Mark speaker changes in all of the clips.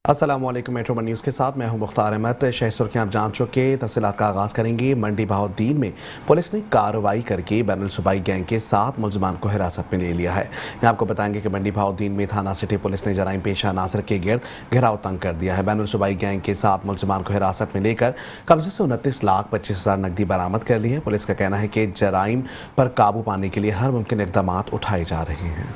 Speaker 1: अस्सलामुअलैकुम। Metro one news के साथ मैं हूं मुख्तार अहमद। शहर सुर्खियां आप जान चुके। तफसीलात का आगाज़ करेंगे। मंडी बहाउद्दीन में पुलिस ने कार्रवाई करके बैनुल सूबाई गैंग के 7 मुलजमान को हिरासत में ले लिया है। यहाँ आपको बताएंगे कि मंडी बहाउद्दीन में थाना सिटी पुलिस ने जराइम पेशा नासिर के गिर्द घेराव तंग कर दिया है। बैनुल सूबाई गैंग के 7 मुलजमान को हिरासत में लेकर कब्जे से 29,25,000 नकदी बरामद कर ली है। पुलिस का कहना है कि जराइम पर काबू पाने के लिए हर मुमकिन इकदाम उठाए जा रहे हैं।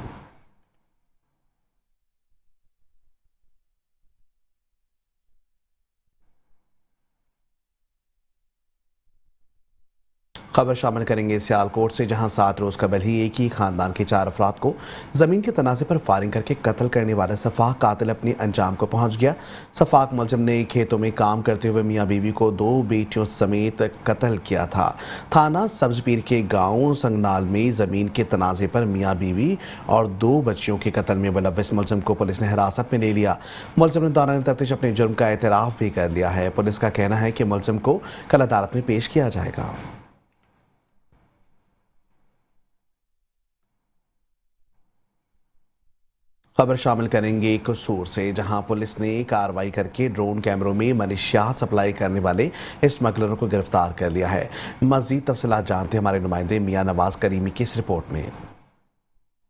Speaker 1: खबर शामिल करेंगे सियालकोट से, जहां 7 रोज कबल ही एक ही खानदान के 4 अफराद को जमीन के तनाज़े पर फायरिंग करके कत्ल करने वाला सफाक कातिल अपने अंजाम को पहुंच गया। सफाक मुलजिम ने खेतों में काम करते हुए मियाँ बीवी को 2 बेटियों समेत कत्ल किया था। थाना सब्जपीर के गांव संगनाल में जमीन के तनाज़े पर मियाँ बीवी और 2 बच्चियों के कत्ल में मुलव्विस मुलजिम को पुलिस ने हिरासत में ले लिया। मुलजिम ने दौरान तफ्तीश अपने जुर्म का एतराफ़ भी कर लिया है। पुलिस का कहना है कि मुलजिम को कल अदालत में पेश किया जाएगा। खबर शामिल करेंगे कसूर से, जहां पुलिस ने कार्रवाई करके ड्रोन कैमरों में मनशियात सप्लाई करने वाले स्मगलरों को गिरफ्तार कर लिया है। मजीद तफसीलात जानते हमारे नुमाइंदे मियाँ नवाज करीमी की इस रिपोर्ट में।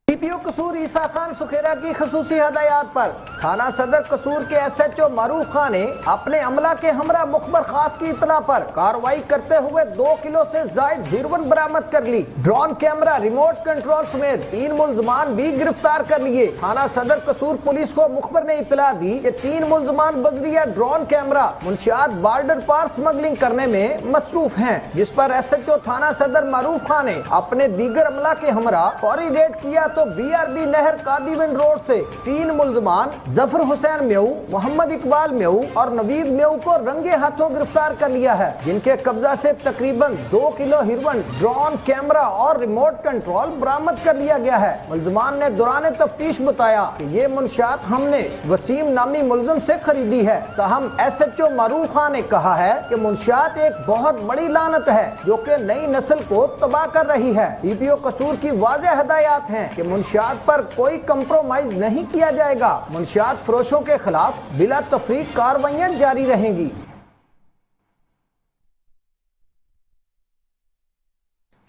Speaker 2: डीपीओ कसूर ईसा खान सुखेरा की खसूसी हदायत पर थाना सदर कसूर के SHO मारूफ खान ने अपने अमला के हमरा मुखबर खास की इतला पर कार्रवाई करते हुए 2 किलो से जायद हेरोइन बरामद कर ली। ड्रोन कैमरा, रिमोट कंट्रोल समेत 3 मुलजमान भी गिरफ्तार कर लिए। थाना सदर कसूर पुलिस को मुखबर ने इतला दी कि 3 मुलजमान बजरिया ड्रोन कैमरा मुंशियात बॉर्डर पार स्मगलिंग करने में मसरूफ हैं, जिस पर SHO थाना सदर मारूफ खान ने अपने दीगर अमला के हमरा फौरी रेड किया तो BRB नहर कादीविन रोड से 3 मुलजमान जफर हुसैन म्यू, मोहम्मद इकबाल म्यू और नवीद म्यू को रंगे हाथों गिरफ्तार कर लिया है, जिनके कब्जा से तकरीबन 2 किलो हेरोइन, ड्रोन कैमरा और रिमोट कंट्रोल बरामद कर लिया गया है। मुलजमान ने दौरान तफ्तीश बताया कि ये मुंशियात हमने वसीम नामी मुलजिम से खरीदी है। ताहम SHO मारूफ खान ने कहा है कि मुंशियात एक बहुत बड़ी लानत है जो कि नई नस्ल को तबाह कर रही है। DPO कसूर की वाज़ेह हदायत है कि मुंशियात पर कोई कंप्रोमाइज नहीं किया जाएगा। मुंशियात फरोशों के खिलाफ बिला तफरीक कार्रवाइयां जारी रहेंगी।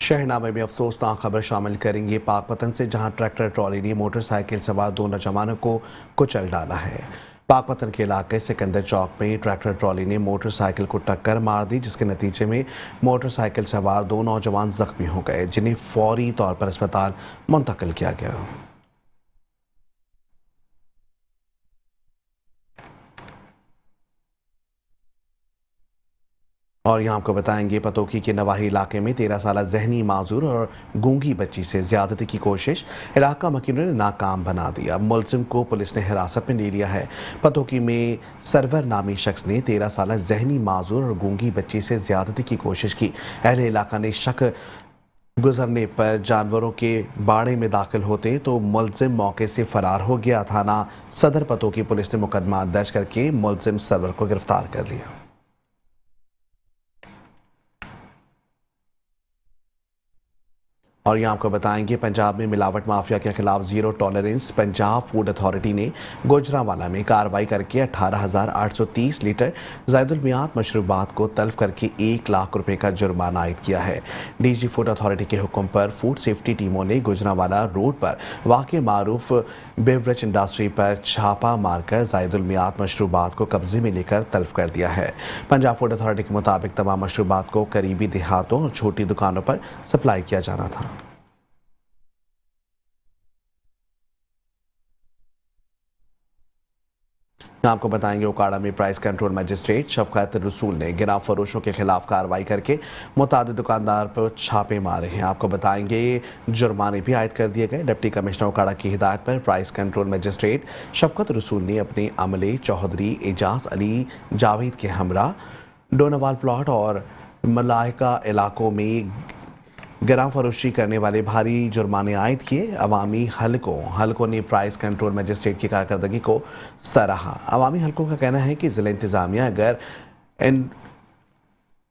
Speaker 1: शहनामे में अफसोसनाक खबर शामिल करेंगे पाकपतन से, जहां ट्रैक्टर ट्रॉली ने मोटरसाइकिल सवार 2 नौजवानों को कुचल डाला है। पाकपतन के इलाके सिकंदर चौक में ट्रैक्टर ट्रॉली ने मोटरसाइकिल को टक्कर मार दी, जिसके नतीजे में मोटरसाइकिल सवार 2 नौजवान जख्मी हो गए, जिन्हें फौरी तौर पर अस्पताल मुंतकिल किया गया। और यहाँ आपको बताएंगे पतोकी के नवाही इलाके में 13 साल जहनी माजूर और गूंगी बच्ची से ज्यादती की कोशिश इलाका मकीनों ने नाकाम बना दिया। मुलजिम को पुलिस ने हिरासत में ले लिया है। पतोकी में सरवर नामी शख्स ने 13 साल जहनी माजूर और गूंगी बच्ची से ज्यादती की कोशिश की। अहले इलाका ने शक गुजरने पर जानवरों के बाड़े में दाखिल होते तो मुलजिम मौके से फरार हो गया। थाना सदर पतोकी पुलिस ने मुकदमा दर्ज करके मुलजिम सरवर को गिरफ्तार कर लिया। और यहाँ आपको बताएंगे पंजाब में मिलावट माफिया के खिलाफ zero tolerance. Punjab food authority ने गुजरांवाला में कार्रवाई करके 18,830 लीटर ज़ायदुल मियाद मशरूबात को तल्फ करके 1 लाख रुपए का जुर्माना आयद किया है। DG फूड अथॉरिटी के हुक्म पर फूड सेफ्टी टीमों ने गुजरांवाला रोड पर वाक़े मारूफ बेवरेज इंडस्ट्री पर छापा मारकर ज़ायदुल मियाद मशरूबात को कब्जे में लेकर तल्फ कर दिया है। पंजाब फूड अथॉरिटी के मुताबिक तमाम मशरूबात को करीबी देहातों और छोटी दुकानों पर सप्लाई किया जाना था। आपको बताएंगे उकाड़ा में प्राइस कंट्रोल मजिस्ट्रेट शफकत रसूल ने गिराव फरोशों के खिलाफ कार्रवाई करके मुतादिद दुकानदार पर छापे मारे हैं। आपको बताएंगे जुर्माने भी आयद कर दिए गए। डिप्टी कमिश्नर उकाड़ा की हिदायत पर प्राइस कंट्रोल मजिस्ट्रेट शफकत रसूल ने अपने अमले चौधरी एजाज अली जावेद के हमरा डोनावाल प्लॉट और मलाइका इलाकों में गिराव फरोशी करने वाले भारी जुर्माने आयद किए। अवामी हलकों ने प्राइस कंट्रोल मजिस्ट्रेट की कारकर्दगी को सराहा। अवामी हलकों का कहना है कि ज़िला इंतज़ामिया अगर इन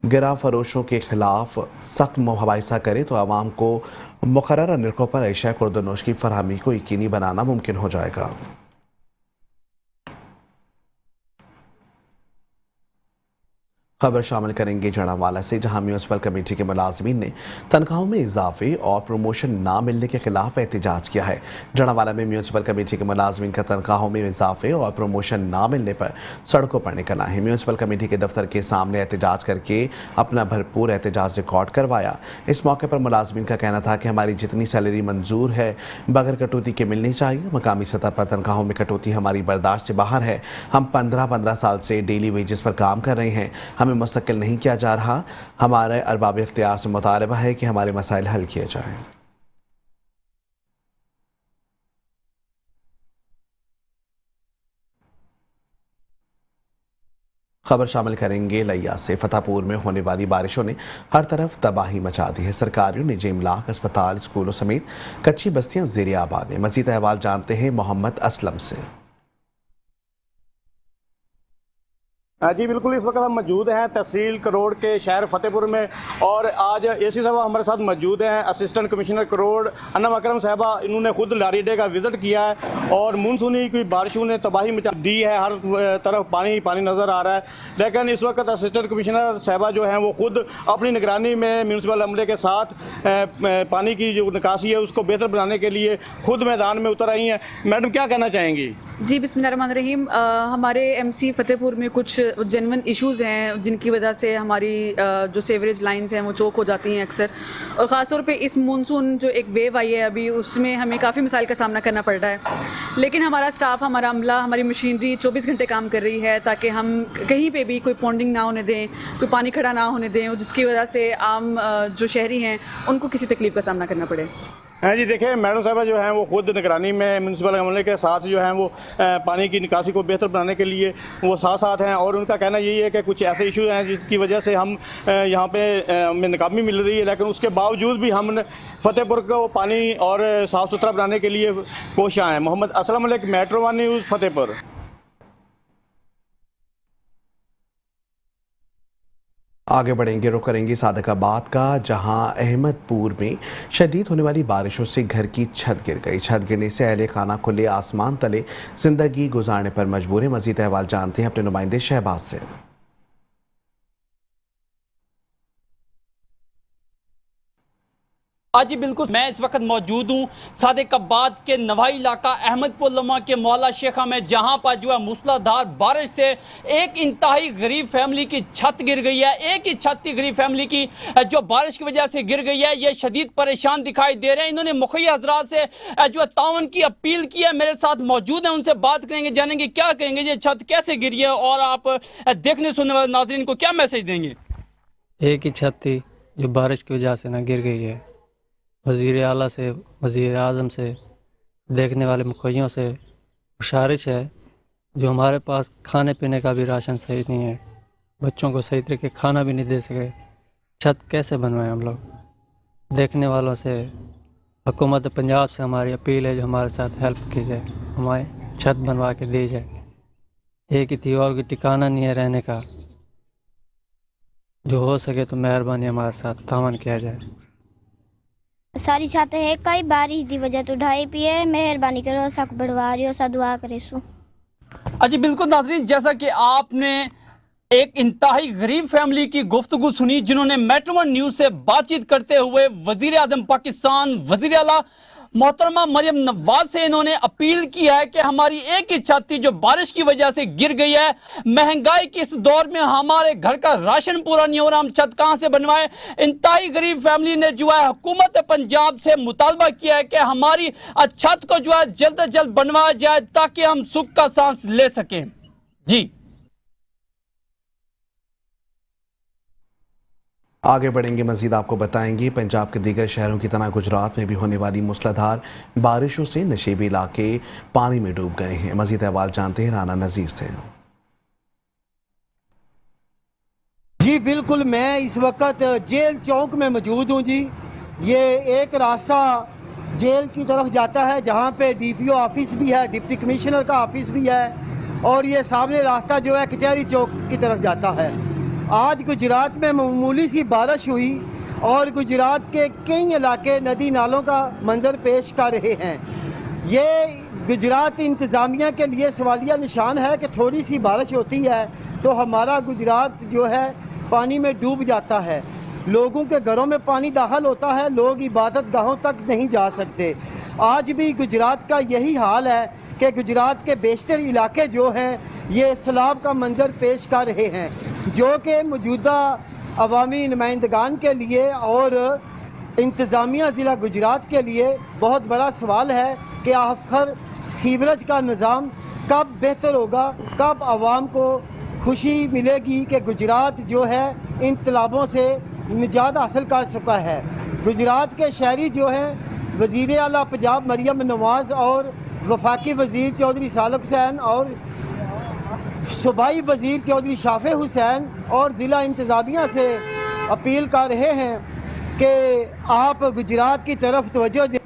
Speaker 1: गिराव फरोशों के खिलाफ सख्त मुहाइसा करे तो आवाम को मुकर्रर निर्खों पर एशिया खुर्दनोश की फरहमी को यकीनी बनाना मुमकिन हो जाएगा। खबर शामिल करेंगे जड़ावाला से, जहां म्यूनसिपल कमेटी के मुलाजमीन ने तनख्वाहों में इजाफे और प्रमोशन ना मिलने के खिलाफ एहतजाज किया है। जड़ावाला में म्यूनसिपल कमेटी के मुलाजमीन का तनख्वाहों में इजाफे और प्रमोशन ना मिलने पर सड़कों पर निकला है। म्यूनसिपल कमेटी के दफ्तर के सामने एहतजाज करके अपना भरपूर एहतजाज रिकॉर्ड करवाया। इस मौके पर मुलाजमीन का कहना था कि हमारी जितनी सैलरी मंजूर है बगैर कटौती के मिलनी चाहिए। मकामी सतह पर तनख्वाहों में कटौती हमारी बर्दाश्त से बाहर है। हम 15 साल से डेली वेजेस पर काम कर रहे हैं, हमें मुस्तकिल नहीं किया जा रहा। हमारे अरबाब इख्तियार से मुतालबा है कि हमारे मसाइल हल किए जाएं। खबर शामिल करेंगे लिया से। फतेहपुर में होने वाली बारिशों ने हर तरफ तबाही मचा दी है। सरकारियों ने इमलाक, अस्पताल, स्कूलों समेत कच्ची बस्तियां ज़ेरे आब आ गई। मजीद अहवाल जानते हैं मोहम्मद असलम से।
Speaker 3: जी बिल्कुल, इस वक्त हम मौजूद हैं तहसील करोड़ के शहर फतेहपुर में और आज एसी साहब हमारे साथ मौजूद हैं। असिस्टेंट कमिश्नर करोड़ अनम अकरम साहबा, इन्होंने खुद लारी डे का विज़िट किया है और मानसूनी की बारिशों ने तबाही मचा दी है। हर तरफ पानी पानी नज़र आ रहा है, लेकिन इस वक्त असिस्टेंट कमिश्नर साहबा जो हैं वो खुद अपनी निगरानी में म्यूनसिपल अमले के साथ पानी की जो निकासी है उसको बेहतर बनाने के लिए खुद मैदान में उतर आई हैं। मैडम, क्या कहना चाहेंगी?
Speaker 4: जी बिस्मिल्लाहिर्रहमानिर्रहीम। हमारे एमसी फतेहपुर में कुछ जेन्युइन इश्यूज़ हैं जिनकी वजह से हमारी जो सेवरेज लाइंस हैं वो चोक हो जाती हैं अक्सर, और ख़ास तौर पे इस मानसून जो एक वेव आई है अभी, उसमें हमें काफ़ी मसाइल का सामना करना पड़ रहा है। लेकिन हमारा स्टाफ, हमारा अमला, हमारी मशीनरी 24 घंटे काम कर रही है ताकि हम कहीं पे भी कोई पॉन्डिंग ना होने दें, कोई पानी खड़ा ना होने दें, जिसकी वजह से आम जो शहरी हैं उनको किसी तकलीफ का सामना करना पड़े।
Speaker 3: हाँ जी, देखिए मैडम साहबा जो हैं वो खुद निगरानी में म्यूनसिपल अमले के साथ जो हैं वो पानी की निकासी को बेहतर बनाने के लिए वो साथ हैं और उनका कहना यही है कि कुछ ऐसे इशू हैं जिसकी वजह से हम यहाँ पे हमें नाकामी मिल रही है, लेकिन उसके बावजूद भी हम फतेहपुर को पानी और साफ़ सुथरा बनाने के लिए कोशिश हैं। Mohammad Aslam, metro one news, Fatehpur.
Speaker 1: आगे बढ़ेंगे, रुख करेंगे सादकाबाद का, जहां अहमदपुर में शदीद होने वाली बारिशों से घर की छत गिर गई। छत गिरने से अहले खाना खुले आसमान तले जिंदगी गुजारने पर मजबूर है। मजीद अहवाल जानते हैं अपने नुमाइंदे शहबाज से।
Speaker 5: जी बिल्कुल, मैं इस वक्त मौजूद हूँ सादिकाबाद के नवाई इलाका अहमदपुर लम्हा के मोहल्ला शेखा में, जहाँ पर जो है मूसलाधार बारिश से एक इंतहाई गरीब फैमिली की छत गिर गई है। एक ही छत थी गरीब फैमिली की जो बारिश की वजह से गिर गई है। ये शदीद परेशान दिखाई दे रहे हैं। इन्होंने मुखिया हजरात से जो है तावन की अपील की है। मेरे साथ मौजूद हैं, उनसे बात करेंगे, जानेंगे क्या कहेंगे, ये छत कैसे गिरी है और आप देखने सुनने वाले नाज़रीन को क्या मैसेज देंगे?
Speaker 6: एक ही छत थी जो बारिश की वजह से ना गिर गई है। वज़ीर आला से, वज़ीर आज़म से, देखने वाले मुखियों से गुजारिश है, जो हमारे पास खाने पीने का भी राशन सही नहीं है, बच्चों को सही तरीके खाना भी नहीं दे सके, छत कैसे बनवाएं हम लोग? देखने वालों से, हुकूमत पंजाब से हमारी अपील है जो हमारे साथ हेल्प की जाए, हमारे छत बनवा के दी जाए। एक ही थी और कोई ठिकाना नहीं है रहने का, जो हो सके तो मेहरबानी हमारे साथ तावन किया जाए।
Speaker 7: सारी छाते है कई बारिश दी वजह तो ढाई पिए, मेहरबानी करो, सक बढ़वा रही हो, सा दुआ करे सु।
Speaker 5: जी बिल्कुल नाज़रीन, जैसा कि आपने एक इंतहाई गरीब फैमिली की गुफ्तगू सुनी, जिन्होंने मेट्रो वन न्यूज़ से बातचीत करते हुए वज़ीर आज़म पाकिस्तान, वज़ीर आला मोहतरमा मरियम नवाज से इन्होंने अपील की है कि हमारी एक ही छत थी जो बारिश की वजह से गिर गई है। महंगाई के इस दौर में हमारे घर का राशन पूरा नहीं हो रहा, हम छत कहां से बनवाएं? इंतहाई गरीब फैमिली ने जो है हुकूमत पंजाब से मुतालबा किया है कि हमारी छत को जो है जल्द से जल्द बनवाया जाए ताकि हम सुख का सांस ले सकें। जी
Speaker 1: आगे बढ़ेंगे, मजीद आपको बताएंगे पंजाब के दीगर शहरों की तरह गुजरात में भी होने वाली मूसलाधार बारिशों से नशेबी इलाके पानी में डूब गए हैं। मजीद अहवाल जानते हैं राना नज़ीर से।
Speaker 8: जी बिल्कुल, मैं इस वक्त जेल चौक में मौजूद हूँ जी। ये एक रास्ता जेल की तरफ जाता है जहाँ पे डीपीओ ऑफिस भी है, डिप्टी कमिश्नर का ऑफिस भी है, और ये सामने रास्ता जो है कचहरी चौक की तरफ जाता है। आज गुजरात में मामूली सी बारिश हुई और गुजरात के कई इलाके नदी नालों का मंजर पेश कर रहे हैं। ये गुजरात इंतज़ामिया के लिए सवालिया निशान है कि थोड़ी सी बारिश होती है तो हमारा गुजरात जो है पानी में डूब जाता है। लोगों के घरों में पानी दाखिल होता है, लोग इबादत गाहों तक नहीं जा सकते। आज भी गुजरात का यही हाल है कि गुजरात के बेशतर इलाके जो हैं ये सैलाब का मंजर पेश कर रहे हैं, जो कि मौजूदा अवामी नुमाइंदगान के लिए और इंतज़ामिया ज़िला गुजरात के लिए बहुत बड़ा सवाल है कि आखिर सीवरेज का निज़ाम कब बेहतर होगा, कब आवाम को खुशी मिलेगी कि गुजरात जो है इन तालाबों से निजात हासिल कर चुका है। गुजरात के शहरी जो हैं वज़ीर आला पंजाब मरियम नवाज़ और वफाकी वज़ीर चौधरी सालक हुसैन और सूबाई वज़ीर चौधरी शाफे हुसैन और ज़िला इंतज़ामिया से अपील कर रहे हैं कि आप गुजरात की तरफ तवज्जो दें।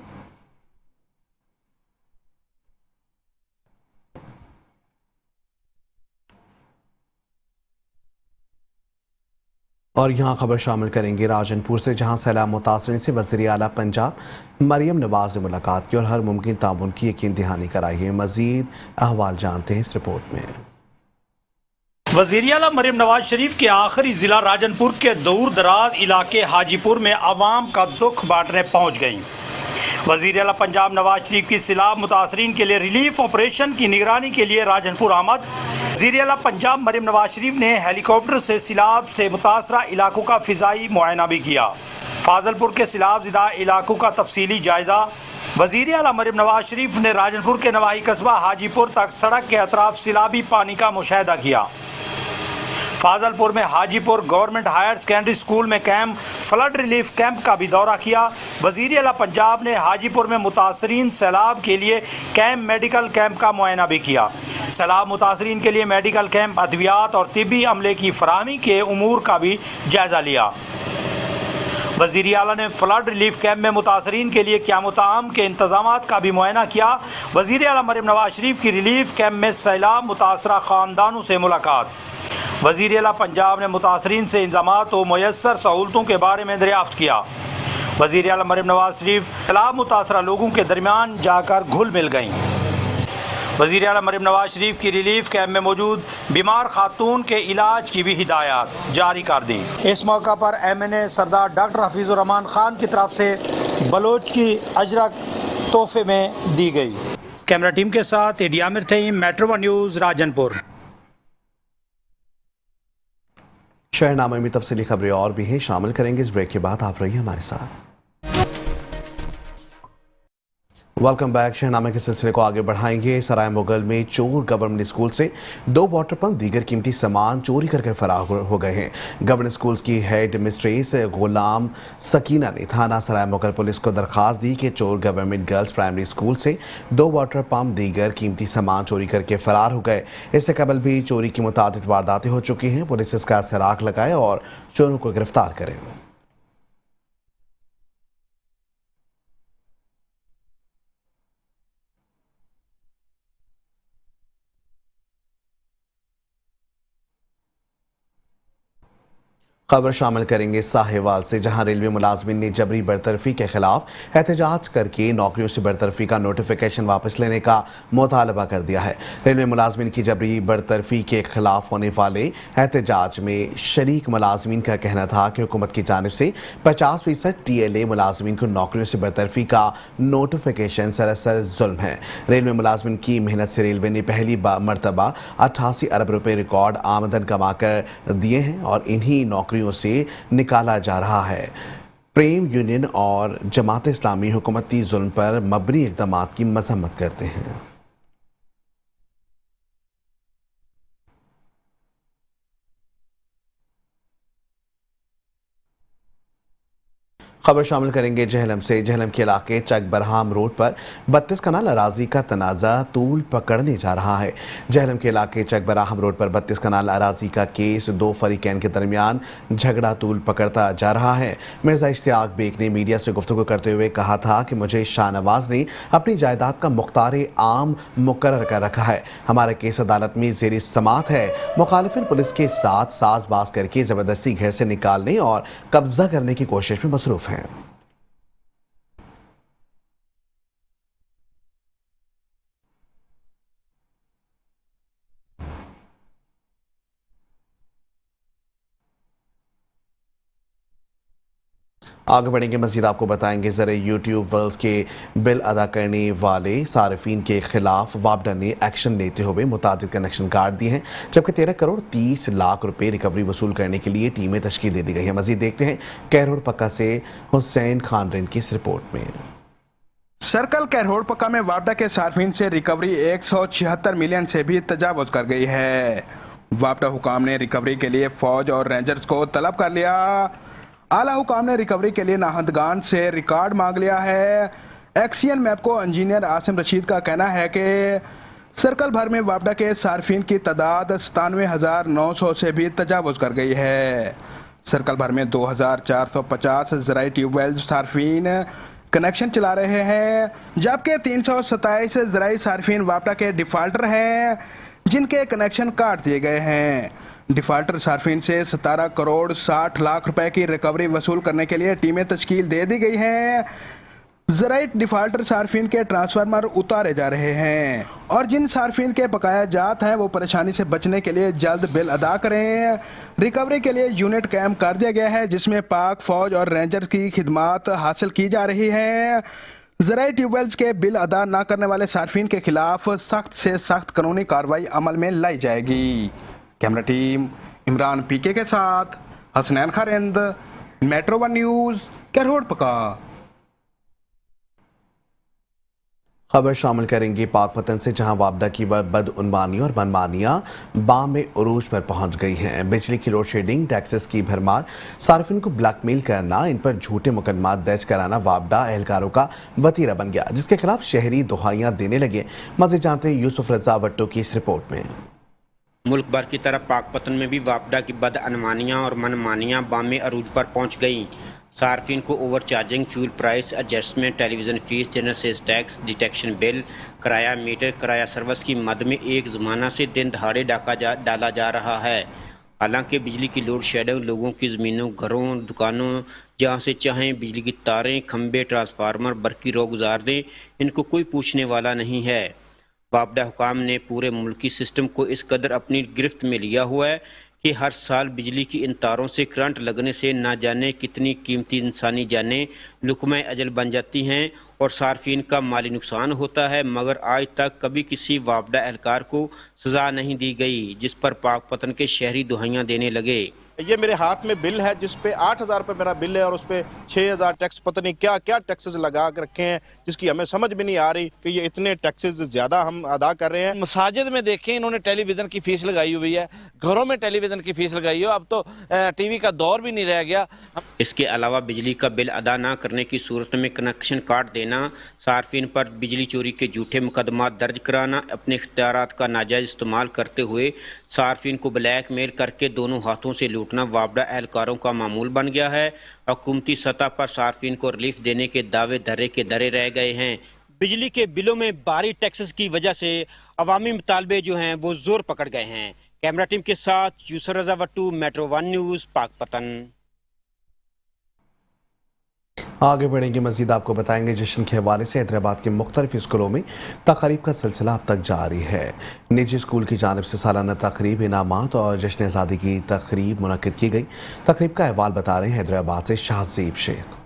Speaker 1: और यहाँ खबर शामिल करेंगे राजनपुर से, जहाँ सैलाब मुतासरीन से वज़ीर आला पंजाब मरियम नवाज़ ने मुलाकात की और हर मुमकिन ताउन की यकीन दहानी कराई है। मज़ीद अहवाल जानते हैं इस रिपोर्ट में।
Speaker 9: वज़ीर आला मरियम नवाज शरीफ के आखिरी ज़िला राजनपुर के दूर दराज इलाके हाजीपुर में आवाम का दुख बांटने पहुँच गईं। वज़ीर आला पंजाब नवाज शरीफ की सैलाब मुतासरीन के लिए रिलीफ ऑपरेशन की निगरानी के लिए राजनपुर आमद। वज़ीर आला पंजाब मरियम नवाज शरीफ ने हेलीकॉप्टर से सैलाब से मुतासरा इलाकों का फ़िज़ाई मुआयना भी किया। फाजलपुर के सैलाब ज़िदा इलाकों का तफसीली जायज़ा। वज़ीर आला मरियम नवाज शरीफ ने राजनपुर के नवाही कस्बा हाजीपुर तक सड़क के अतराफ सैलाबी पानी का मुशाहिदा किया। फाजलपुर में Hajipur government higher secondary school में कैंप फ्लड रिलीफ कैंप का भी दौरा किया। वज़ीर आला पंजाब ने हाजीपुर में मुतासरीन सैलाब के लिए कैंप मेडिकल कैंप का मुआयना भी किया। सैलाब मुतासरीन के लिए मेडिकल कैंप, अद्वियात और तिब्बी अमले की फराहमी के उमूर का भी जायज़ा लिया। वज़ीर आला ने फ्लड रिलीफ कैंप में मुतासरीन के लिए क़याम के इंतज़ामात का भी मुआयना किया। वज़ीर आला मरियम नवाज शरीफ की रिलीफ कैंप में सैलाब मुतासरा ख़ानदानों से मुलाकात। वज़ीर आला पंजाब ने मुतासरीन से इंतज़ामात व मुयस्सर सहूलतों के बारे में दरियाफ़्त किया। वज़ीर आला मरियम नवाज शरीफ सैलाब मुतासरा लोगों के दरमियान जाकर घुल मिल गईं। वज़ीर आला मरियम नवाज शरीफ की रिलीफ कैंप में मौजूद बीमार खातून के इलाज की भी हिदायत जारी कर दी। इस मौका पर MNA सरदार डॉक्टर हफीज़ुर रहमान खान की तरफ से बलोच की अजरक तोहफे में दी गई। कैमरा टीम के साथ एडी आमिर थे, मेट्रो वन न्यूज़ राजनपुर।
Speaker 1: शहरनामे में तफसीली खबरें और भी हैं, शामिल करेंगे इस ब्रेक के बाद। आप रहिए हमारे साथ। Welcome back. शहनामे के सिलसिले को आगे बढ़ाएंगे। सराय मुगल में चोर गवर्नमेंट स्कूल से 2 वाटर पंप दीगर कीमती सामान चोरी करके फरार हो गए हैं। गवर्नमेंट स्कूल की हेड मिस्ट्रेस गुलाम सकीना ने थाना सराय मुगल पुलिस को दरखास्त दी कि चोर गवर्नमेंट गर्ल्स प्राइमरी स्कूल से 2 वाटर पंप दीगर कीमती सामान चोरी करके फरार हो गए। इससे कबल भी चोरी की मुतादिद वारदातें हो चुकी हैं। पुलिस इसका सराख लगाए और चोरों को गिरफ्तार करे। खबर शामिल करेंगे साहिवाल से, जहां रेलवे मुलाजमिन ने जबरी बरतरफी के खिलाफ एहतजाज करके नौकरियों से बरतरफी का नोटिफिकेशन वापस लेने का मुतालबा कर दिया है। रेलवे मुलाजमिन की जबरी बरतरफी के खिलाफ होने वाले एहतजाज में शरीक मुलाजमिन का कहना था कि हुकूमत की जानिब से 50% TLA मुलाजमिन को नौकरियों से बरतरफी का नोटिफिकेशन सरासर जुल्म है। रेलवे मुलाजमिन की मेहनत से रेलवे ने पहली मरतबा 88 अरब रुपए रिकॉर्ड आमदन कमा कर दिए हैं और इन्हीं नौकरियों से निकाला जा रहा है। प्रेम यूनियन और जमात इस्लामी हुकूमती जुल्म पर मबनी इक़दामात की मज़म्मत करते हैं। खबर शामिल करेंगे जहलम से। जहलम के इलाके चक बरहाम रोड पर 32 कनाल अराजी का तनाज़ा तूल पकड़ने जा रहा है। जहलम के इलाके चक बरहाम रोड पर 32 कनाल अराजी का केस 2 फरीकैन के दरमियान झगड़ा तूल पकड़ता जा रहा है। मिर्ज़ा इश्तियाक बेग ने मीडिया से गुफ्तगू करते हुए कहा था कि मुझे शाहनवाज ने अपनी जायदाद का मुख्तार आम मुकर्रर कर रखा है। हमारा केस अदालत में ज़ेर समात है। मुखालिफिन पुलिस के साथ साजबाज करके ज़बरदस्ती घर से निकालने और कब्जा करने की कोशिश में मसरूफ़ हैं। आगे बढ़ेंगे, मज़ीद आपको बताएंगे ज़रे यूट्यूब वर्ल्स के बिल अदा करने वाले सार्फिन के खिलाफ वापडा ने एक्शन लेते हुए मुतादिद कनेक्शन काट दिए हैं, जबकि 13 करोड़ 30 लाख रुपए रिकवरी वसूल करने के लिए टीमें तश्कील दे दी गई हैं। मज़ीद देखते हैं कैरोड़ पक्का से हुसैन खान रिन की इस रिपोर्ट में।
Speaker 10: सर्कल कैरोड़ पक्का में वापडा के सार्फिन से रिकवरी 176 मिलियन से भी तजावुज कर गई है। वापडा हुकाम ने रिकवरी के लिए फौज और रेंजर्स को तलब कर लिया। आला हुकाम ने रिकवरी के लिए नाहदगान से रिकॉर्ड मांग लिया है। एक्सियन मैप को इंजीनियर आसिम रशीद का कहना है कि सर्कल भर में वापडा के सार्फिन की तादाद 97,900 से भी तजावुज कर गई है। सर्कल भर में 2,450 ज़राई ट्यूबवेल सार्फिन कनेक्शन चला रहे हैं, जबकि 327 ज़राई सार्फिन वापडा के डिफाल्टर हैं जिनके कनेक्शन काट दिए गए हैं। डिफाल्टर सार्फिन से 17 करोड़ 60 लाख रुपए की रिकवरी वसूल करने के लिए टीमें तश्कील दे दी गई हैं। ज़राई डिफाल्टर सार्फिन के ट्रांसफार्मर उतारे जा रहे हैं और जिन सार्फिन के बकाया जात हैं वो परेशानी से बचने के लिए जल्द बिल अदा करें। रिकवरी के लिए यूनिट कायम कर दिया गया है जिसमें पाक फौज और रेंजर्स की खिदमात हासिल की जा रही हैं। ज़राई ट्यूबवेल्स के बिल अदा न करने वाले सार्फिन के खिलाफ सख्त से सख्त कानूनी कार्रवाई अमल में लाई जाएगी। कैमरा टीम इमरान पीके के साथ हसनैन खारिंद, मेट्रो 1 न्यूज़, कैरोड़ पक्का।
Speaker 1: खबर शामिल करेंगे पाकपतन से, जहां वापडा की बदउनवानी और मनमानियां बाम में उरूज पर पहुंच गई हैं। बिजली की लोड शेडिंग, टैक्सेस की भरमार, सार्फिन को ब्लैकमेल करना, इन पर झूठे मुकदमा दर्ज कराना वापडा एहलकारों का वतीरा बन गया, जिसके खिलाफ शहरी दुहाइयां देने लगे। मज़ीद जानते हैं यूसुफ रजा वट्टो की इस रिपोर्ट में।
Speaker 11: मुल्क भर की तरफ पाकपतन में भी वापडा की बदअनवानियां और मनमानियां बामे अरूज पर पहुंच गईं। सार्फिन को over charging, fuel price adjustment, television fees, general sales tax, detection bill, किराया मीटर, किराया सर्विस की मद में एक ज़माना से दिन दहाड़े डाला जा रहा है। हालांकि बिजली की लोड शेडिंग लोगों की ज़मीनों, घरों, दुकानों, जहां से चाहें बिजली की तारें, खंबे, ट्रांसफार्मर बरकी रो गुजार दें, इनको कोई पूछने वाला नहीं है। वापडा हुकाम ने पूरे मुल्की सिस्टम को इस कदर अपनी गिरफ्त में लिया हुआ है कि हर साल बिजली की इन तारों से करंट लगने से ना जाने कितनी कीमती इंसानी जानें लुकमा अजल बन जाती हैं और सार्फिन का माली नुकसान होता है, मगर आज तक कभी किसी वापडा एहलकार को सज़ा नहीं दी गई, जिस पर पाकपतन के शहरी दुहाइयाँ देने लगे।
Speaker 3: ये मेरे हाथ में बिल है जिस पे 8,000 रुपये मेरा बिल है और उस पे 6,000 टैक्स, पता नहीं क्या क्या टैक्सेस लगा कर रखे हैं जिसकी हमें समझ भी नहीं आ रही कि ये इतने टैक्सेस ज़्यादा हम अदा कर रहे हैं।
Speaker 12: मसाजिद में देखें इन्होंने टेलीविज़न की फीस लगाई हुई है, घरों में टेलीविज़न की फीस लगाई हो, अब तो टीवी का दौर भी नहीं रह गया।
Speaker 11: इसके अलावा बिजली का बिल अदा न करने की सूरत में कनेक्शन काट देना, सार्फिन पर बिजली चोरी के झूठे मुकदमा दर्ज कराना, अपने इख्तियारात का नाजायज़ इस्तेमाल करते हुए सार्फिन को ब्लैकमेल करके दोनों हाथों से लूटना वापडा एहलकारों का मामूल बन गया है। हुकूमती सतह पर सार्फिन को रिलीफ देने के दावे धरे के धरे रह गए हैं। बिजली के बिलों में भारी टैक्सेस की वजह से अवामी मुतालबे जो हैं वो जोर पकड़ गए हैं। कैमरा टीम के साथ यूसुफ रजा वट्टू, मेट्रो 1 न्यूज़, पाकपतन।
Speaker 1: आगे बढ़ेंगे, मज़ीद आपको बताएंगे जश्न के हवाले से हैदराबाद के मुख्तलिफ स्कूलों में तक़रीब का सिलसिला अब तक जारी है। निजी स्कूल की जानिब से सालाना तक़रीब, इनामात और जश्न आज़ादी की तक़रीब मुनक़िद की गई। तक़रीब का अहवाल बता रहे हैं हैदराबाद से शाहज़ीब शेख।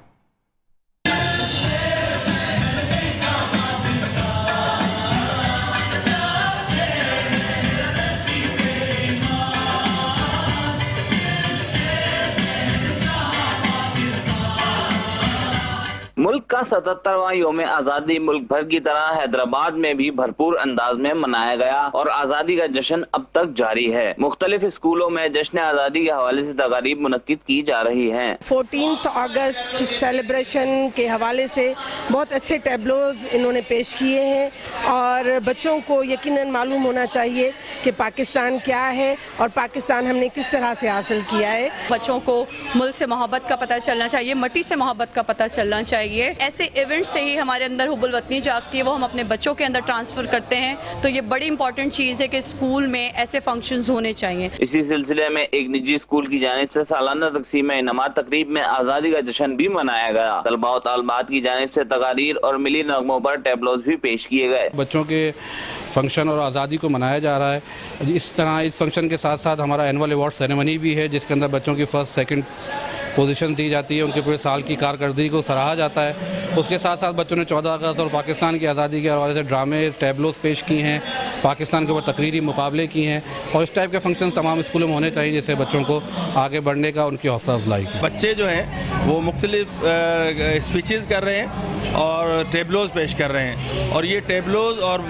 Speaker 13: मुल्क का 77वां यौम आज़ादी मुल्क भर की तरह हैदराबाद में भी भरपूर अंदाज में मनाया गया और आज़ादी का जश्न अब तक जारी है। मुख्तलिफ स्कूलों में जश्न आज़ादी के हवाले से तक़रीब मुनक़्क़िद की जा रही हैं।
Speaker 14: 14 अगस्त सेलिब्रेशन के हवाले से बहुत अच्छे टैबलोज इन्होंने पेश किए हैं और बच्चों को यकीनन मालूम होना चाहिए कि पाकिस्तान क्या है और पाकिस्तान हमने किस तरह से हासिल किया है।
Speaker 4: बच्चों को मुल्क से मोहब्बत का पता चलना चाहिए, मट्टी से मोहब्बत का पता चलना चाहिए। ऐसे इवेंट से ही हमारे अंदर हुब्बुल वतनी जागती है, वो हम अपने बच्चों के अंदर ट्रांसफ़र करते हैं। तो ये बड़ी इंपॉर्टेंट चीज़ है कि स्कूल में ऐसे फंक्शंस होने चाहिए।
Speaker 13: इसी सिलसिले में एक निजी स्कूल की जानिब से सालाना तकसीम इनामात तकरीब में आज़ादी का जश्न भी मनाया गया। तलबा और तालिबात की जानिब से तकारीर और मिली नगमों पर टैबलोज भी पेश किए गए।
Speaker 15: बच्चों के फंक्शन और आज़ादी को मनाया जा रहा है। इस तरह इस फंक्शन के साथ साथ हमारा एनुअल अवार्ड सेरेमनी भी है जिसके अंदर बच्चों की फर्स्ट, सेकंड पोजीशन दी जाती है, उनके पूरे साल की कारकर्दगी को सराहा जाता है। उसके साथ साथ बच्चों ने 14 अगस्त और पाकिस्तान की आज़ादी के हवाले से ड्रामे, टैबलोस पेश किए हैं, पाकिस्तान के ऊपर तकरीरी मुकाबले किए हैं, और इस टाइप के फंक्शन तमाम स्कूलों में होने चाहिए जिससे बच्चों को आगे बढ़ने का, उनकी हौसला अफजाई की।
Speaker 16: बच्चे जो हैं वो मुख्तलिफ स्पीचेस कर रहे हैं और टेबलोज पेश कर रहे हैं, और ये टेबलोज और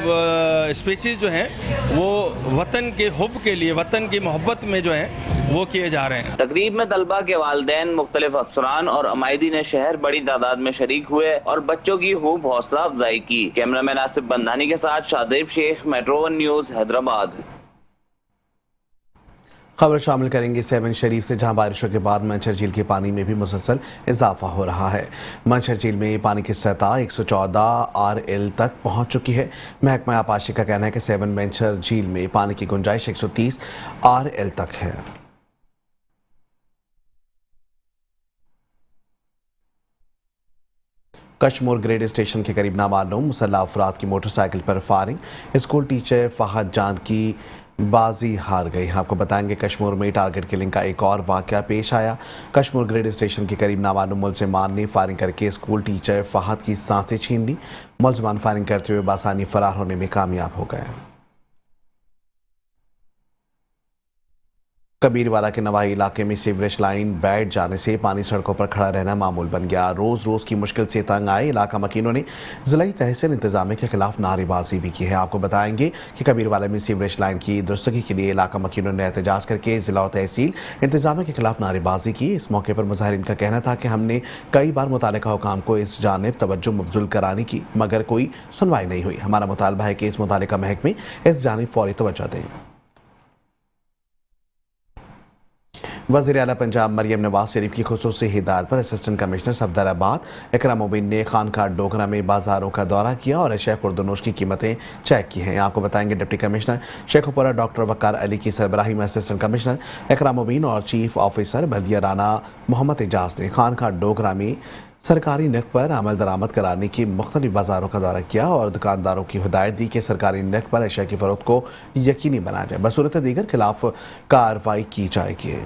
Speaker 16: स्पीचेस जो हैं वो वतन के हुब के लिए, वतन की मोहब्बत में जो है वो किए जा रहे हैं।
Speaker 13: तकरीब में तलबा के वालिदैन, मुख्तलिफ अफसरान और अमायदीन शहर बड़ी तादाद में शरीक हुए और बच्चों की खूब हौसला अफजाई की। कैमरामैन आसिफ बंधानी के साथ शाहदेब शेख, मेट्रो 1 न्यूज़, हैदराबाद।
Speaker 1: खबर शामिल करेंगे सेवन शरीफ से, जहां बारिशों के बाद मंछर झील के पानी में भी मुसलसल इजाफा हो रहा है। मंछर झील में पानी की सतह 114 RL तक पहुंच चुकी है। महकमा आबपाशी का कहना है कि सेवन मंछर झील में पानी की गुंजाइश 130 RL तक है। कशमोर ग्रेड स्टेशन के करीब नामालूम मुसल्लह अफराद की मोटरसाइकिल पर फायरिंग। स्कूल टीचर फहद जान की बाजी हार गई। आपको बताएंगे कशमोर में टारगेट किलिंग का एक और वाकया पेश आया। कशमोर ग्रेड स्टेशन के करीब नामालूम मुलजिमान ने फायरिंग करके स्कूल टीचर फहद की सांसें छीन ली। मुलजिमान फायरिंग करते हुए बासानी फरार होने में कामयाब हो गए। कबीरवाला के नवाही इलाके में सीवरेज लाइन बैठ जाने से पानी सड़कों पर खड़ा रहना मामूल बन गया। रोज रोज की मुश्किल से तंग आए इलाका मकीनों ने जिला तहसील इंतजामिया के खिलाफ नारेबाजी भी की है। आपको बताएंगे कि कबीरवाला में सीवरेज लाइन की दुरुस्तगी के लिए इलाका मकीनों ने एहतजाज करके जिला और तहसील इंतजामिया के खिलाफ नारेबाजी की। इस मौके पर मुजाहिरीन का कहना था कि हमने कई बार मुतालिका हुकाम को इस जानिब तवज्जो मबजूल कराने की, मगर कोई सुनवाई नहीं हुई। हमारा मुतालबा है कि इस मुतालिका महकमे इस जानिब फौरी तवज्जो दें। वज़ीर आला पंजाब मरियम नवाज शरीफ की खुसूसी हिदायत पर असिस्टेंट कमिश्नर सफदराबाद इकराम मुबीन ने खानका डोगरा में बाजारों का दौरा किया और अशिया खुर्दनोश की कीमतें चेक की हैं। आपको बताएंगे डिप्टी कमिश्नर शेखुपुरा डॉक्टर वकार अली की सरबराही में असिस्टेंट कमिश्नर इकराम मुबीन और चीफ ऑफिसर बल्दिया राना मोहम्मद एजाज ने खानका डोगरा में सरकारी नर्ख पर अमल दरामद कराने की मुख्तलिफ बाजारों का दौरा किया और दुकानदारों की हिदायत दी कि सरकारी नर्ख पर अशिया की फरोख्त को यकीनी बनाया जाए, बसूरत दीगर खिलाफ कार्रवाई की जाएगी।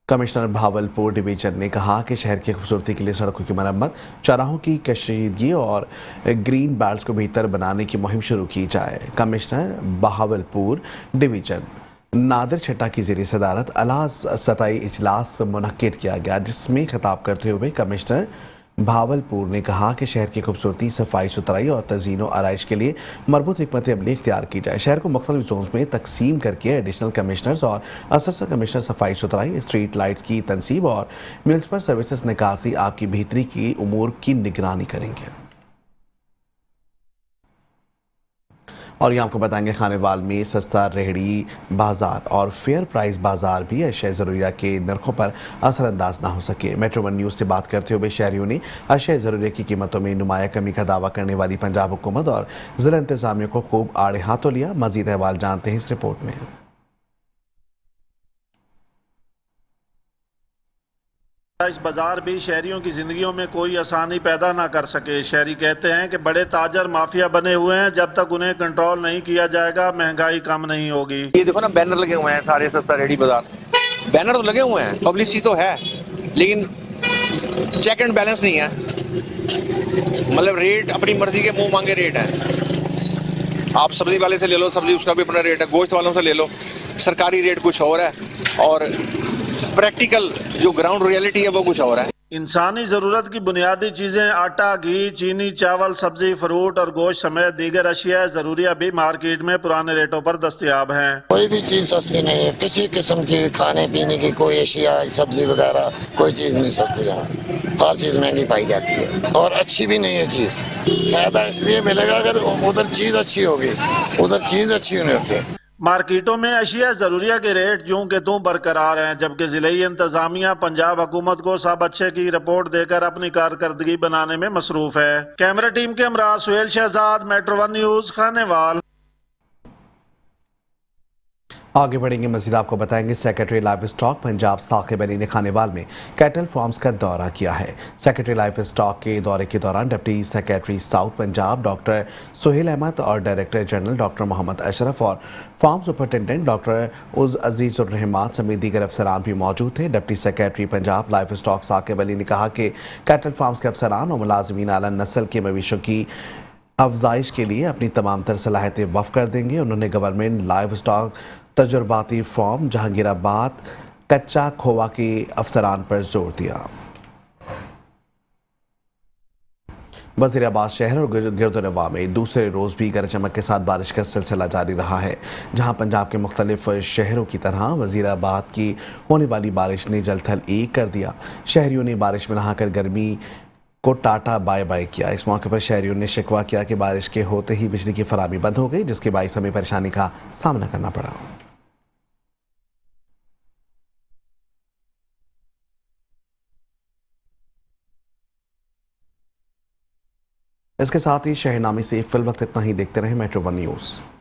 Speaker 1: कमिश्नर भावलपुर डिवीजन ने कहा कि शहर की खूबसूरती के लिए सड़कों की मरम्मत, चौराहों की कशीदगी और ग्रीन बेल्ट्स को बेहतर बनाने की मुहिम शुरू की जाए। कमिश्नर भावलपुर डिवीजन नादिर छट्टा की ज़ेर सदारत अला सतही इजलास मुनक्किद किया गया, जिसमें खिताब करते हुए कमिश्नर भावलपुर ने कहा कि शहर की खूबसूरती, सफाई सुथराई और तज़ीन व आराइश के लिए मरबूत हिकमत अमली इख्तियार की जाए। शहर को मुख्तलिफ जोन्स में तकसीम करके एडिशनल कमिश्नर्स और असिस्टेंट कमिश्नर सफाई सुथराई, स्ट्रीट लाइट्स की तनसीब और म्यूनसिपल सर्विसेज निकासी आपकी बेहतरी की उमूर की निगरानी करेंगे। और यहाँ आपको बताएंगे खानेवाल में सस्ता रेहड़ी बाजार और फेयर प्राइस बाजार भी अशिया ज़रूरिया के नरखों पर असरअंदाज ना हो सके। मेट्रो 1 न्यूज़ से बात करते हुए शहरियों ने अशिया ज़रूरिया की कीमतों में नुमाया कमी का दावा करने वाली पंजाब हुकूमत और ज़िला इंतज़ामिया को खूब आड़े हाथों लिया। मज़ीद अहवाल जानते हैं इस रिपोर्ट में।
Speaker 17: इस बाजार भी शहरियों की जिंदगियों में कोई आसानी पैदा ना कर सके। शहरी कहते हैं कि बड़े ताजर माफिया बने हुए हैं, जब तक उन्हें कंट्रोल नहीं किया जाएगा महंगाई कम नहीं होगी।
Speaker 18: ये देखो ना, बैनर लगे हुए हैं सारे सस्ता रेडी बाजार, बैनर तो लगे हुए हैं, पब्लिसिटी तो है, लेकिन चेक एंड बैलेंस नहीं है। मतलब रेट अपनी मर्जी के मुंह मांगे रेट है। आप सब्जी वाले से ले लो सब्जी, उसका भी अपना रेट है, गोश्त वालों से ले लो सरकारी रेट कुछ और है और प्रैक्टिकल जो ग्राउंड रियलिटी है वो कुछ और है।
Speaker 17: इंसानी जरूरत की बुनियादी चीजें आटा, घी, चीनी, चावल, सब्जी, फ्रूट और गोश्त समेत दीगर अशिया जरूरिया भी मार्केट में पुराने रेटों पर दस्तयाब हैं।
Speaker 19: कोई भी चीज सस्ती नहीं है, किसी किस्म की खाने पीने की कोई अशिया, सब्जी वगैरह कोई चीज नहीं सस्ती जहाँ, हर चीज महंगी पाई जाती है और अच्छी भी नहीं है चीज। फायदा इसलिए मिलेगा अगर उधर चीज अच्छी होगी, उधर चीज अच्छी नहीं होती।
Speaker 17: मार्केटों में अशिया जरूरिया के रेट यूं के त्यों बरकरार हैं, जबकि जिलाई इंतजामिया पंजाब हुकूमत को सब अच्छे की रिपोर्ट देकर अपनी कारकर्दगी बनाने में मसरूफ है। कैमरा टीम के हमरा सुहेल शहजाद, मेट्रो 1 न्यूज़, खानेवाल।
Speaker 1: आगे बढ़ेंगे, मजीद आपको बताएंगे secretary life stock Punjab Saqib Ali ने खानेवाल में कैटल फार्म्स का दौरा किया है। सेक्रेटरी लाइफ स्टॉक के दौरे के दौरान deputy secretary South Punjab doctor Suhail Ahmed और director general doctor Mohammad Ashraf और फार्म सुपरिटेंडेंट डॉक्टर उज अजीजुर रहमान समेत दीगर अफसरान भी मौजूद थे। Deputy secretary Punjab life stock Saqib Ali ने कहा कि कैटल फार्म्स के अफसरान और मुलाजमीन आला नस्ल के मवेशियों की अफजाइश के लिए अपनी तमाम तर सलाहियतें वफ़ कर देंगे। उन्होंने गवर्नमेंट लाइफ स्टॉक तजुर्बाती फॉर्म जहांगीराबाद कच्चा खोवा के अफसरान पर जोर दिया। वज़ीराबाद शहर और गिरदोनवा में दूसरे रोज़ भी गरज चमक के साथ बारिश का सिलसिला जारी रहा है। जहां पंजाब के मुख्तलिफ शहरों की तरह वज़ीराबाद की होने वाली बारिश ने जल थल एक कर दिया। शहरियों ने बारिश में नहाकर गर्मी को टाटा बाय बाय किया। इस मौके पर शहरियों ने शिकवा किया कि बारिश के होते ही बिजली की फराहमी बंद हो गई, जिसके बाइस हमें परेशानी का सामना करना पड़ा। इसके साथ ही शहनामी से फिल वक्त इतना ही। देखते रहे मेट्रो वन न्यूज़।